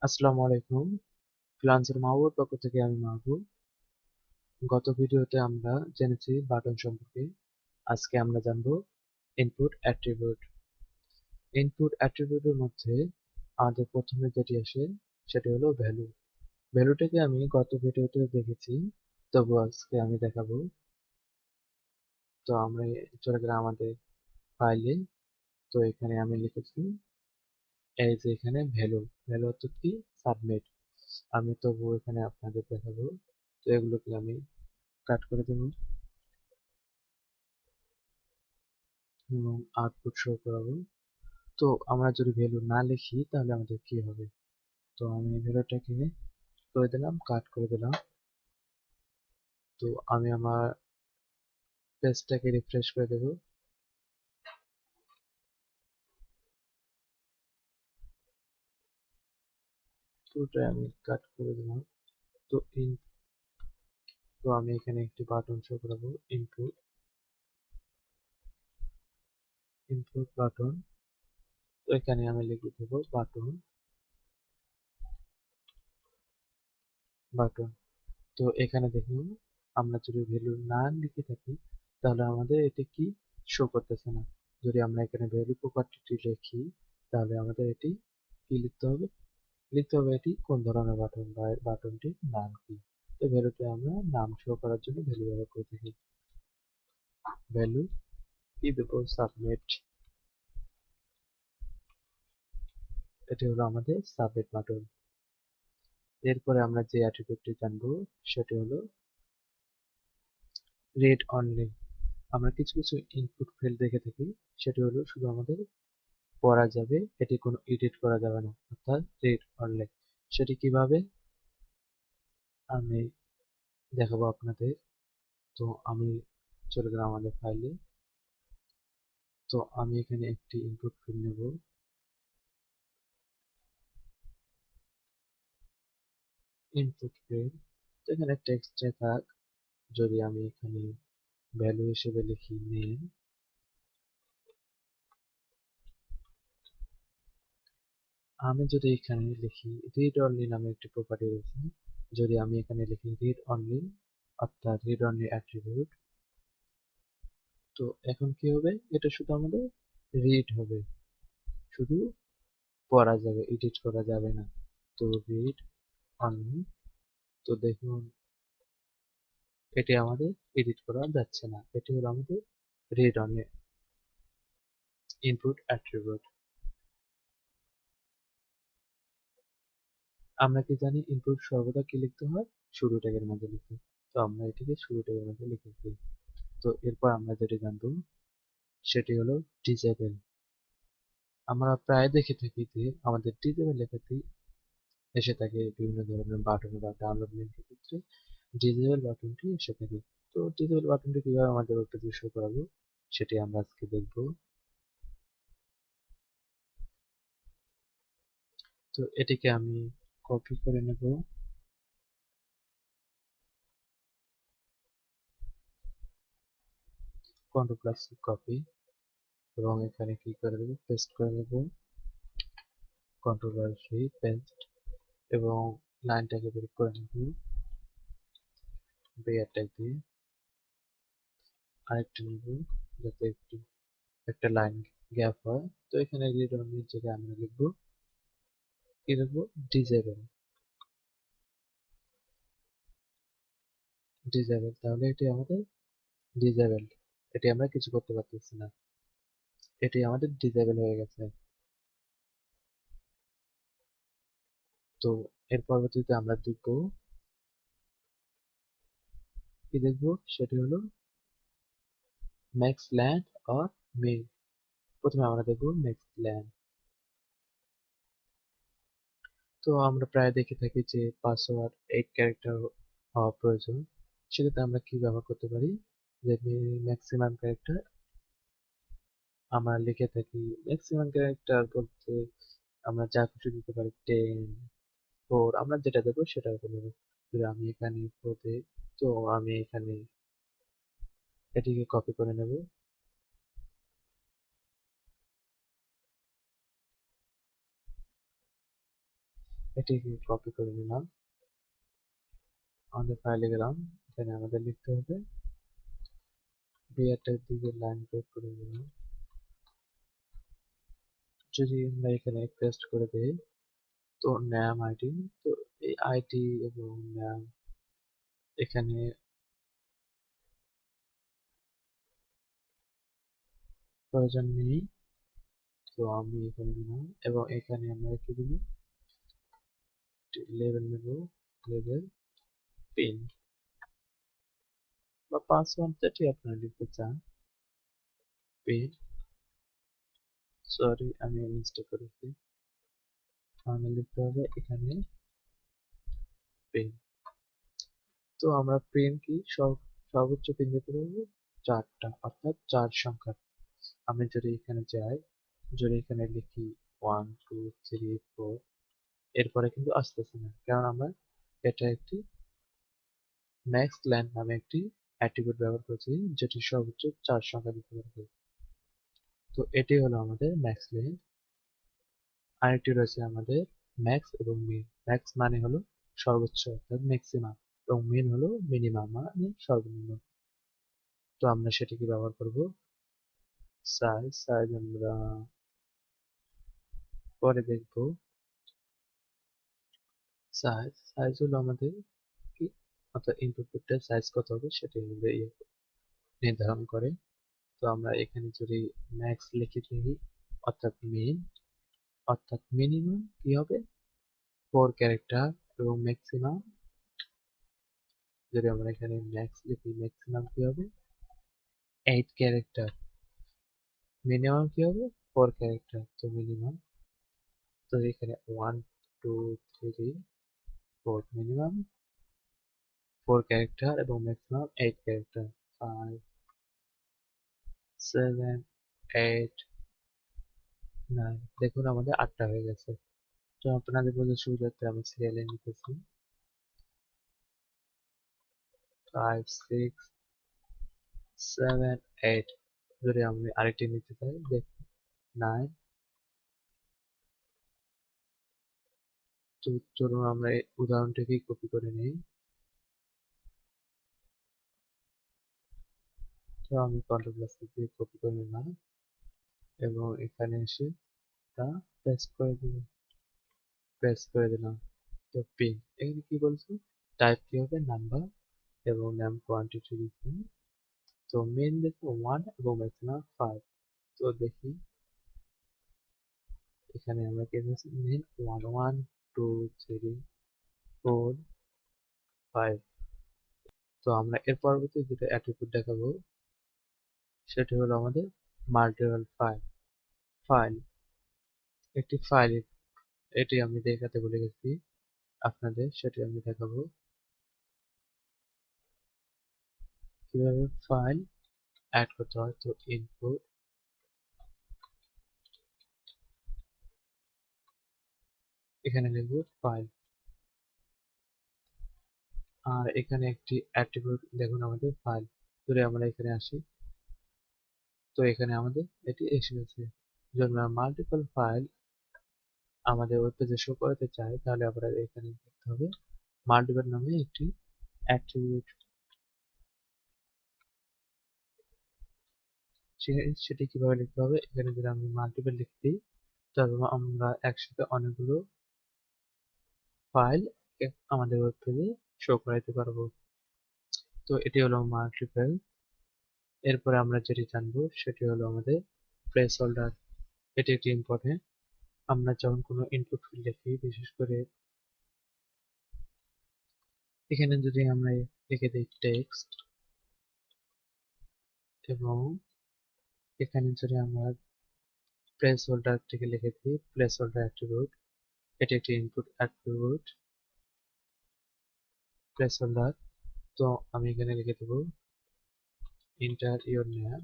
আসসালামু আলাইকুম। ফ্রিল্যান্সার মাহবুবের পক্ষ থেকে আমি মাহবুব। গত ভিডিওতে আমরা জেনেছি বাটন সম্পর্কে। আজকে আমরা জানবো ইনপুট অ্যাট্রিবিউট। ইনপুট অ্যাট্রিবিউটের মধ্যে আমাদের প্রথমে যেটি আসে সেটি হলো ভ্যালু। ভ্যালুটাকে আমি গত ভিডিওতে দেখেছি, তবু আজকে আমি দেখাবো। তো আমরা চলে গেলাম আমাদের ফাইলে। তো এখানে আমি লিখেছি এই যে এখানে ভ্যালু, ভ্যালু অর্থাৎ কি সাবমিট। আমি তবু এখানে আপনাদের দেখাবো। তো এগুলোকে আমি কাট করে দেবো এবং আউটপুট শো করাবো। তো আমরা যদি ভ্যালু না লিখি তাহলে আমাদের কি হবে? তো আমি ভ্যালুটাকে করে দিলাম, কাট করে দিলাম। তো আমি আমার পেজটাকে রিফ্রেশ করে দেবো। পুরোটাই আমি কাট করে দিলাম। তো তো আমি এখানে একটি বাটন শো করাবো, ইনপুট ইনপুট বাটন। তো এখানে আমি লিখে দেবো বাটন বাটন। তো এখানে দেখুন, আমরা যদি ভ্যালু না লিখে থাকি তাহলে আমাদের এটি কি শো করতেছে না। যদি আমরা এখানে ভ্যালু প্রপার্টিটি লিখি তাহলে আমাদের এটি কি লিখতে হবে এটি কোন ধরনের বাটন বা বাটনটির নাম কি। তো ভ্যালুতে আমরা নাম শো করার জন্য ভ্যালু ব্যবহার করে থাকি। ভ্যালু কি দেবো? সাবমিট। এটি হলো আমাদের সাবমিট বাটন। এরপরে আমরা যে অ্যাট্রিবিউটটি জানবো সেটি হলো রিড অনলি। আমরা কিছু কিছু ইনপুট ফিল্ড দেখে থাকি, সেটি হলো শুধু আমাদের পড়া যাবে, এটি কোনো এডিট করা যাবে না, অর্থাৎ রিড অনলি। সেটি কিভাবে আমি দেখাবো আপনাদের। তো আমি চলে গেলাম আমাদের ফাইলে। তো আমি এখানে একটি ইনপুট ফিল্ড নেব, ইনপুট ফিল্ড। তো এখানে টেক্সটে থাক, যদি আমি এখানে ভ্যালু হিসেবে লিখি নেম। আমি যদি এখানে লিখি রিড অনলি নামে একটি প্রপার্টি রয়েছে, যদি আমি এখানে লিখি রিড অনলি অর্থাৎ রিড অনলি অ্যাট্রিবিউট, তো এখন কি হবে? এটা শুধু আমাদের রিড হবে, শুধু পড়া যাবে, এডিট করা যাবে না। তো রিড অনলি। তো দেখুন, এটি আমাদের এডিট করা যাচ্ছে না। এটি হলো আমাদের রিড অনলি ইনপুট অ্যাট্রিবিউট। আমরা কি জানি ইনপুট সর্বদা কি লিখতে হয়? শুরু ট্যাগের মধ্যে লিখতে হয়। তো আমরা এটিকে শুরু ট্যাগের মধ্যে লিখেছি। তো এরপর আমরা যেটি জানবো সেটি হলো ডিসেবল। আমরা প্রায় দেখে থাকি যে আমাদের ডিসেবল লেখাতেই এসে থাকে বিভিন্ন ধরনের বাটন বা ডাউনলোড লিঙ্কের ক্ষেত্রে ডিসেবল বাটনটি এসে থাকে। তো ডিসেবল বাটনটি কিভাবে আমাদের ওয়েবপেজে শো করাবো সেটি আমরা আজকে দেখব। তো এটিকে আমি কপি করে নেব, Ctrl+C কপি, এবং এখানে কি করে দেবো? পেস্ট করে দেব, Ctrl+V পেস্ট, এবং লাইনটাকে বের করে নেব ব্রেয়ার ট্যাগ দিয়ে। আরেকটা নেব যাতে একটু একটা লাইন গ্যাপ হয়। তো এখানে রিড অনলি জায়গায় আমরা লিখবো কি লিখবো? ডিসেবল। ডিসেবল, তাহলে এটি আমাদের ডিসেবল। এটি আমরা কিছু করতে পারতেছি না, এটি আমাদের ডিসেবল হয়ে গেছে। তো এর পরবর্তীতে আমরা দেখবো কি দেখবো সেটি হলো ম্যাক্স ল্যান্ড অর মিন। প্রথমে আমরা দেখবো ম্যাক্স ল্যান্ড। তো আমরা প্রায় দেখে থাকি যে পাসওয়ার্ড 8 ক্যারেক্টার হওয়া প্রয়োজন। সেক্ষেত্রে আমরা কি ব্যবহার করতে পারি? যে ম্যাক্সিমাম ক্যারেক্টার আমরা লিখে থাকি। ম্যাক্সিমাম ক্যারেক্টার বলতে আমরা যা খুশি দিতে পারি, 10, 4, আমরা যেটা দেবো সেটা দেবো। যদি আমি এখানে 4 দিই, তো আমি এখানে এটিকে কপি করে নেব, এটিকে কপি করে নিলাম, আমাদের ফাইলে গেলাম, এখানে আমাদের লিখতে হবে বিয়ারটার দিকে লাইন ব্রেক করে দিলাম। যদি আমরা এখানে পেস্ট করে দেই তো নাম আইডি, তো এই আইডি এবং নাম এখানে প্রয়োজন নেই, তো আমি এখানে দিলাম এবং এখানে আমরা কি দিব, লেভেল নেব, লেভেল পিন বা পাসওয়ার্ড যেটি আপনারা লিখতে চান। পিন, সরি আমি মিস্টেক করেছি, আমাদের লিখতে হবে এখানে পিন। তো আমরা পিন কি সর্বোচ্চ পিন দিতে পারবো 4টা, অর্থাৎ 4 সংখ্যা। আমি যদি এখানে যাই, যদি এখানে লিখি 1 2 3 4, এরপরে কিন্তু আসতেছে না, কারণ আমরা এটা একটি ম্যাক্স লেন নামে একটি অ্যাট্রিবিউট ব্যবহার করেছি যেটি সর্বোচ্চ 4 সংখ্যা দিতে পারবে। তো এটি হলো আমাদের ম্যাক্স লেন। আরেকটি রয়েছে আমাদের ম্যাক্স এবং মিন। ম্যাক্স মানে হলো সর্বোচ্চ অর্থাৎ ম্যাক্সিমাম, এবং মিন হলো মিনিমাম মানে সর্বনিম্ন। তো আমরা সেটিকে ব্যবহার করব। সাইজ আমরা পরে দেখব। সাইজ হলো আমাদের কি, অর্থাৎ ইনপুটের সাইজ কত হবে সেটি আমাদের নির্ধারণ করে। তো আমরা এখানে যদি ম্যাক্স লিখে দিই অর্থাৎ মিন, অর্থাৎ মিনিমাম কি হবে 4 ক্যারেক্টার, এবং ম্যাক্সিমাম যদি আমরা এখানে ম্যাক্স লিখি ম্যাক্সিমাম কি হবে 8 ক্যারেক্টার, মিনিমাম কি হবে 4 ক্যারেক্টার। তো মিনিমাম, তো এখানে 1 2 3 4, মিনিমাম 4 ক্যারেক্টার এবং ম্যাক্সিমাম 8 ক্যারেক্টার। 5 7 8 9, দেখুন আমাদের 8টা হয়ে গেছে। তো আপনাদের বোঝার সুবিধার্থে আমি সিরিয়ালে নিতেছি 5 6 7 8। যদি আমি আরেকটি নিতে চাই দেখুন 9। তো চলুন আমরা এই উদাহরণটিকে কপি করে নিই। তো আমি কন্ট্রোল প্লাস দিয়ে কপি করে নিলাম এবং এখানে এসে তা পেস্ট করে দিলাম। তো পিন এখানে কি বলছে, টাইপ কি হবে নাম্বার এবং নাম কোয়ান্টিটি দিচ্ছেন। তো মেন দেখো 1 এবং ম্যাক্সিমাম 5। তো দেখি এখানে আমরা কি দিয়েছি মেন 1 1 2 3 4 5। তো আমরা এর পরবর্তী যেটা অ্যাট্রিবিউট দেখাবো সেটি হলো আমাদের মাল্টিপল ফাইল। ফাইল একটি ফাইল, এটি আমি দেখাতে ভুলে গেছি আপনাদের, সেটি আমি দেখাবো কিভাবে ফাইল অ্যাড করতে হয়। তো ইনপুট, এখানে লিখব ফাইল, আর এখানে একটি অ্যাট্রিবিউট দেখুন আমাদের ফাইল। যদি আমরা এখানে আসি তো এখানে আমাদের এটি এসে গেছে। যদি আমরা মাল্টিপল ফাইল আমাদের ওয়েব পেজে শো করাতে চাই তাহলে আমরা এখানে লিখতে হবে মাল্টিপল নামে একটি অ্যাট্রিবিউট। সেটি কিভাবে লিখতে হবে, এখানে যদি আমি মাল্টিপল লিখি তবে আমরা একসাথে অনেকগুলো ফাইল আমাদের ওয়েব পেজে শো করাতে পারবো। তো এটি হলো মাল্টিপল। এরপরে আমরা যেটি জানবো সেটি হলো আমাদের প্লেস হোল্ডার। এটি একটি ইম্পর্টেন্ট। আমরা যখন কোনো ইনপুট ফিল্ড লিখি, বিশেষ করে এখানে যদি আমরা লিখে দিই টেক্সট এবং এখানে যদি আমরা প্লেস হোল্ডার থেকে লিখে দিই প্লেস হোল্ডার অ্যাট্রিবিউট, এটি একটি ইনপুট অ্যাট্রিবিউট প্লেস হোল্ডার। তো আমি এখানে লিখে দেবো এন্টার ইওর নেম।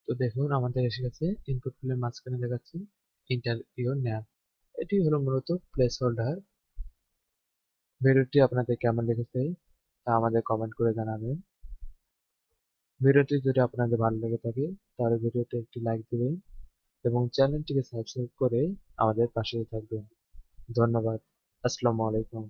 তো দেখুন আমাদের এসে গেছে ইনপুট ফিল্ডের মাঝখানে দেখাচ্ছে এন্টার ইওর নেম। এটি হলো মূলত প্লেস হোল্ডার। ভিডিওটি আপনাদের কেমন লেগেছে তা আমাদের কমেন্ট করে জানাবেন। ভিডিওটি যদি আপনাদের ভালো লেগে থাকে তাহলে ভিডিওতে একটি লাইক দিবেন এবং চ্যানেলটিকে সাবস্ক্রাইব করে আমাদের পাশেই থাকবেন। ধন্যবাদ। আসসালামু আলাইকুম।